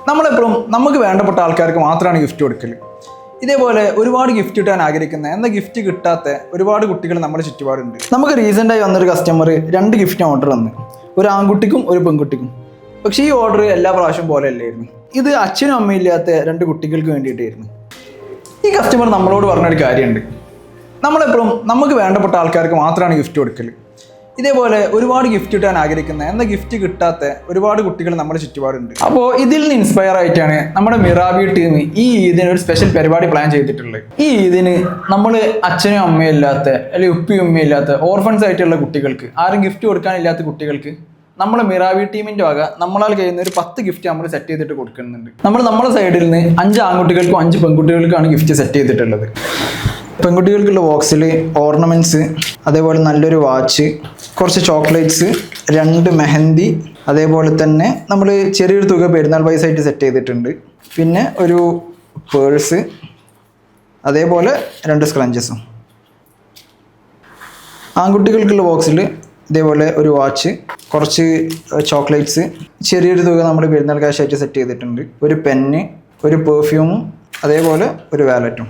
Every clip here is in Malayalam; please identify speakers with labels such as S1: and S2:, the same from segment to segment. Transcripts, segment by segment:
S1: നമ്മളെപ്പോഴും നമുക്ക് വേണ്ടപ്പെട്ട ആൾക്കാർക്ക് മാത്രമാണ് ഗിഫ്റ്റ് കൊടുക്കൽ. ഇതേപോലെ ഒരുപാട് ഗിഫ്റ്റ് കിട്ടാൻ ആഗ്രഹിക്കുന്ന എന്നാൽ ഗിഫ്റ്റ് കിട്ടാത്ത ഒരുപാട് കുട്ടികൾ നമ്മുടെ ചുറ്റുപാടുണ്ട്. നമുക്ക് റീസെൻ്റായി വന്നൊരു കസ്റ്റമർ 2 ഗിഫ്റ്റ് ഓർഡർ വന്നു, ഒരു ആൺകുട്ടിക്കും ഒരു പെൺകുട്ടിക്കും. പക്ഷേ ഈ ഓർഡർ എല്ലാ പ്രാവശ്യം പോലെ അല്ലായിരുന്നു. ഇത് അച്ഛനും അമ്മയും ഇല്ലാത്ത 2 കുട്ടികൾക്ക് വേണ്ടിയിട്ടായിരുന്നു. ഈ കസ്റ്റമർ നമ്മളോട് പറഞ്ഞൊരു കാര്യമുണ്ട്, നമ്മളെപ്പോഴും നമുക്ക് വേണ്ടപ്പെട്ട ആൾക്കാർക്ക് മാത്രമാണ് ഗിഫ്റ്റ് കൊടുക്കൽ. ഇതേപോലെ ഒരുപാട് ഗിഫ്റ്റ് കിട്ടാൻ ആഗ്രഹിക്കുന്ന എന്നാൽ ഗിഫ്റ്റ് കിട്ടാത്ത ഒരുപാട് കുട്ടികൾ നമ്മുടെ ചുറ്റുപാടുണ്ട്. അപ്പോൾ ഇതിൽ നിന്ന് ഇൻസ്പയർ ആയിട്ടാണ് നമ്മുടെ മിറാബി ടീം ഈ ഈദിന് ഒരു സ്പെഷ്യൽ പരിപാടി പ്ലാൻ ചെയ്തിട്ടുള്ളത്. ഈ ഈദിന് നമ്മൾ അച്ഛനും അമ്മയും ഇല്ലാത്ത അല്ലെങ്കിൽ ഉപ്പയും ഉമ്മയും ഇല്ലാത്ത ഓർഫൻസ് ആയിട്ടുള്ള കുട്ടികൾക്ക്, ആരും ഗിഫ്റ്റ് കൊടുക്കാനില്ലാത്ത കുട്ടികൾക്ക് നമ്മുടെ മിറാബി ടീമിൻ്റെ വക നമ്മളാൽ കഴിയുന്ന ഒരു 10 ഗിഫ്റ്റ് നമ്മൾ സെറ്റ് ചെയ്തിട്ട് കൊടുക്കുന്നുണ്ട്. നമ്മുടെ സൈഡിൽ നിന്ന് 5 ആൺകുട്ടികൾക്കും 5 പെൺകുട്ടികൾക്കാണ് ഗിഫ്റ്റ് സെറ്റ് ചെയ്തിട്ടുള്ളത്. പെൺകുട്ടികൾക്കുള്ള ബോക്സിൽ ഓർണമെൻറ്റ്സ്, അതേപോലെ നല്ലൊരു വാച്ച്, കുറച്ച് ചോക്ലേറ്റ്സ്, 2 മെഹന്തി, അതേപോലെ തന്നെ നമ്മൾ ചെറിയൊരു തുക പെരുന്നാൾ പൈസ ആയിട്ട് സെറ്റ് ചെയ്തിട്ടുണ്ട്. പിന്നെ ഒരു പേഴ്സ്, അതേപോലെ 2 സ്ക്രഞ്ചസും. ആൺകുട്ടികൾക്കുള്ള ബോക്സിൽ ഇതേപോലെ ഒരു വാച്ച്, കുറച്ച് ചോക്ലേറ്റ്സ്, ചെറിയൊരു തുക നമ്മൾ പെരുന്നാൾ ക്യാഷായിട്ട് സെറ്റ് ചെയ്തിട്ടുണ്ട്. ഒരു പെന്ന്, ഒരു പെർഫ്യൂമും, അതേപോലെ ഒരു വാലറ്റും.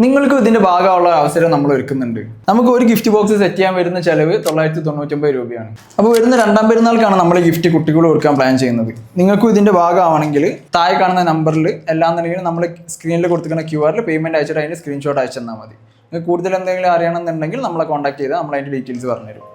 S1: നിങ്ങൾക്കും ഇതിൻ്റെ ഭാഗമുള്ള അവസരം നമ്മൾ ഒരുക്കുന്നുണ്ട്. നമുക്ക് ഒരു ഗിഫ്റ്റ് ബോക്സ് സെറ്റ് ചെയ്യാൻ വരുന്ന ചിലവ് 999 രൂപയാണ്. അപ്പോൾ വരുന്ന 2ാം പെരുന്നാൾക്കാണ് നമ്മൾ ഗിഫ്റ്റ് കുട്ടികൾ കൊടുക്കാൻ പ്ലാൻ ചെയ്യുന്നത്. നിങ്ങൾക്കും ഇതിൻ്റെ ഭാഗമാണെങ്കിൽ താഴെ കാണുന്ന നമ്പറിൽ എല്ലാന്നുണ്ടെങ്കിൽ നമ്മൾ സ്ക്രീനിൽ കൊടുത്തിരിക്കുന്ന QR പേയ്മെൻറ്റ് അയച്ചിട്ട് അതിൻ്റെ സ്ക്രീൻഷോട്ട് അയച്ചു തന്നാൽ മതി. നിങ്ങൾക്ക് കൂടുതൽ എന്തെങ്കിലും അറിയണമെന്നുണ്ടെങ്കിൽ നമ്മളെ കോൺടാക്ട് ചെയ്താൽ നമ്മൾ അതിൻ്റെ ഡീറ്റെയിൽസ് പറഞ്ഞുതരും.